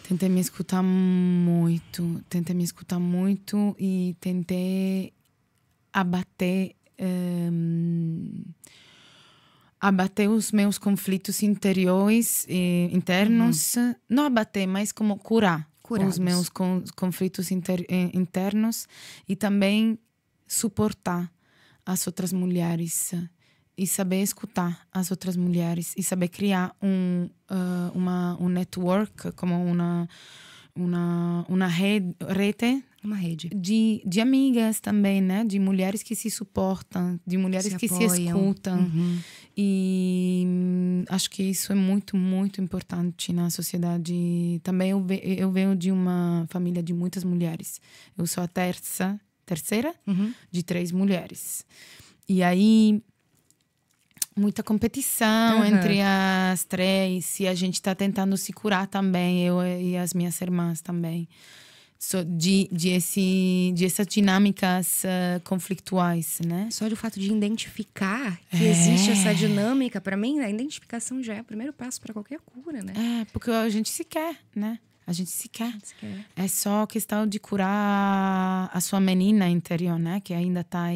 Tentei me escutar muito e tentei abater os meus conflitos interiores e internos. Não abater, mas como curar os meus conflitos internos e também suportar as outras mulheres e saber escutar as outras mulheres e saber criar um network, como uma rede. Uma rede. De amigas também, né? De mulheres que se suportam, de mulheres que se escutam. Uhum. E acho que isso é muito, muito importante na sociedade. Também eu venho de uma família de muitas mulheres. Eu sou a terceira de 3 mulheres. E aí, muita competição entre as 3. E a gente está tentando se curar também, eu e as minhas irmãs também. De essas dinâmicas conflituais, né? Só do fato de identificar que existe essa dinâmica, para mim, a identificação já é o primeiro passo para qualquer cura, né? Porque a gente se quer, né? A gente se quer. É só questão de curar a sua menina interior, né? Que ainda está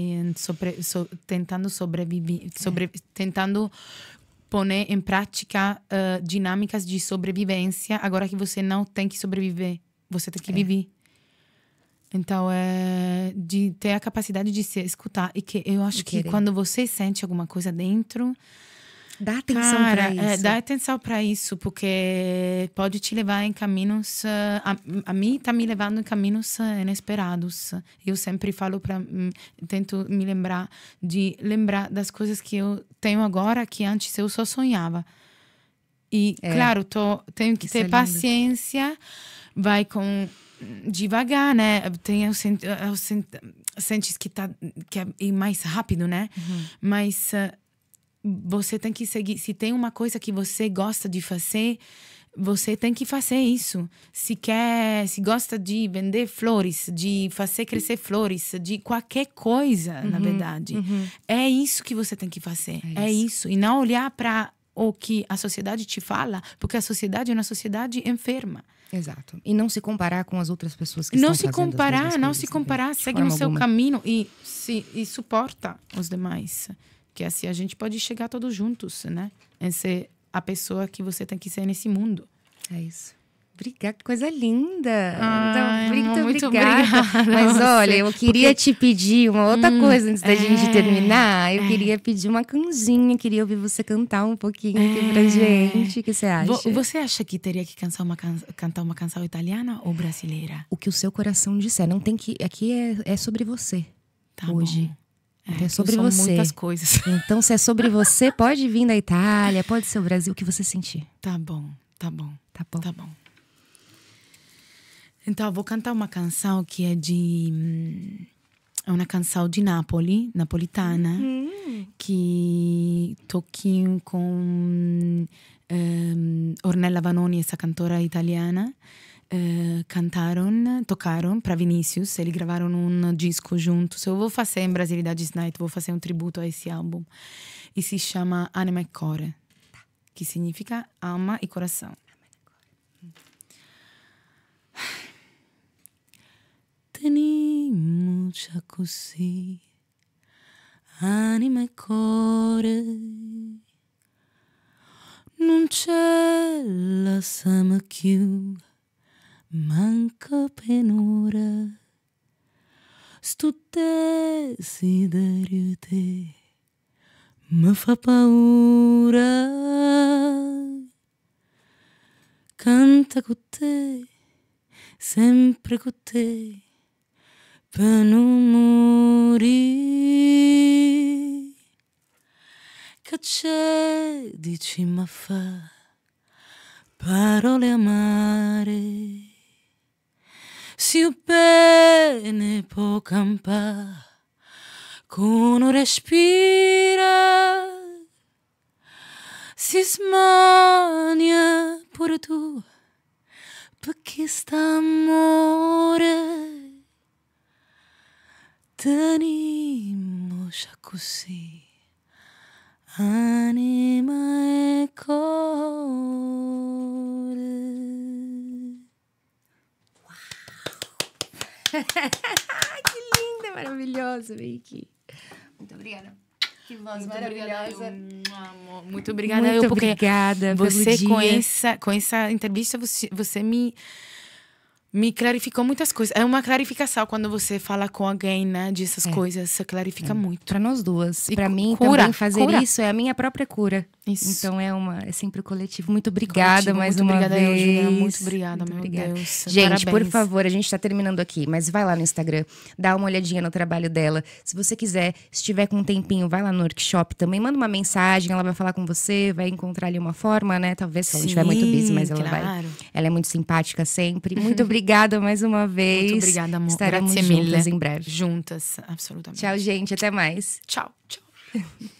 tentando sobreviver, tentando pôr em prática dinâmicas de sobrevivência, agora que você não tem que sobreviver. Você tem que viver. Então, de ter a capacidade de se escutar. E que eu acho que quando você sente alguma coisa dentro... Dá atenção para isso. Dá atenção para isso, porque pode te levar em caminhos... A mim está me levando em caminhos inesperados. Eu sempre falo tento me lembrar das coisas que eu tenho agora, que antes eu só sonhava. E, claro, tenho que ter paciência... Vai devagar, né? Sente que é mais rápido, né? Mas você tem que seguir. Se tem uma coisa que você gosta de fazer, você tem que fazer isso. Se gosta de vender flores, de fazer crescer flores, de qualquer coisa, na verdade. É isso que você tem que fazer. É isso. E não olhar para o que a sociedade te fala, porque a sociedade é uma sociedade enferma. Exato. E não se comparar com as outras pessoas que estão fazendo as mesmas coisas. Não se comparar, segue no seu caminho e suporta os demais. Que assim a gente pode chegar todos juntos, né? Em ser a pessoa que você tem que ser nesse mundo. É isso. Obrigada, que coisa linda. Muito obrigada. Mas olha, eu queria te pedir uma outra coisa antes da gente terminar. Eu queria pedir uma canzinha, queria ouvir você cantar um pouquinho aqui pra gente. O que você acha? Você acha que teria que cantar uma canção italiana ou brasileira? O que o seu coração disser. Não tem que. Aqui é sobre você. Tá hoje. Bom. É sobre você. Muitas coisas. Então, se é sobre você, pode vir da Itália, pode ser o Brasil, o que você sentir. Tá bom. Então, eu vou cantar uma canção que é uma canção de Nápoles, napolitana, que toquinho com Ornella Vanoni, essa cantora italiana. Tocaram para Vinícius, eles gravaram um disco juntos. Eu vou fazer em Brasilidades Night, vou fazer um tributo a esse álbum. E se chama Anima e Core, que significa alma e coração. Teniamoci così, anima e core, non c'è la sama più, manca penura, sto desiderio te mi fa paura, canta con te, sempre con te, per non morire. Che c'è, dici ma fa parole amare, si bene può campare con un respira, si smania pure tu perché sta amore. Teniamoci così, anima e core. Que linda, maravilhosa, Vicky. Muito obrigada. Que voz maravilhosa. Muito obrigada. Muito obrigada você pelo dia. Com essa entrevista, você me Me clarificou muitas coisas. É uma clarificação quando você fala com alguém, né? Dessas coisas, você clarifica muito. Para nós duas. E Para mim cura, também fazer cura. isso é a minha própria cura. Isso. Então é sempre coletivo. Muito obrigada mais muito uma obrigada, vez. Eugênia. Muito obrigada, meu obrigada. Deus. Gente, Parabéns. por favor, a gente tá terminando aqui, mas vai lá no Instagram, dá uma olhadinha no trabalho dela. Se você quiser, se tiver com um tempinho, vai lá no workshop também, manda uma mensagem, ela vai falar com você, vai encontrar ali uma forma, né? Talvez se ela estiver muito busy, mas ela vai. Ela é muito simpática sempre. Muito obrigada mais uma vez. Muito obrigada, amor. Estaremos Grazie juntas mille. em breve. Juntas, absolutamente. Tchau, gente. Até mais. Tchau, tchau.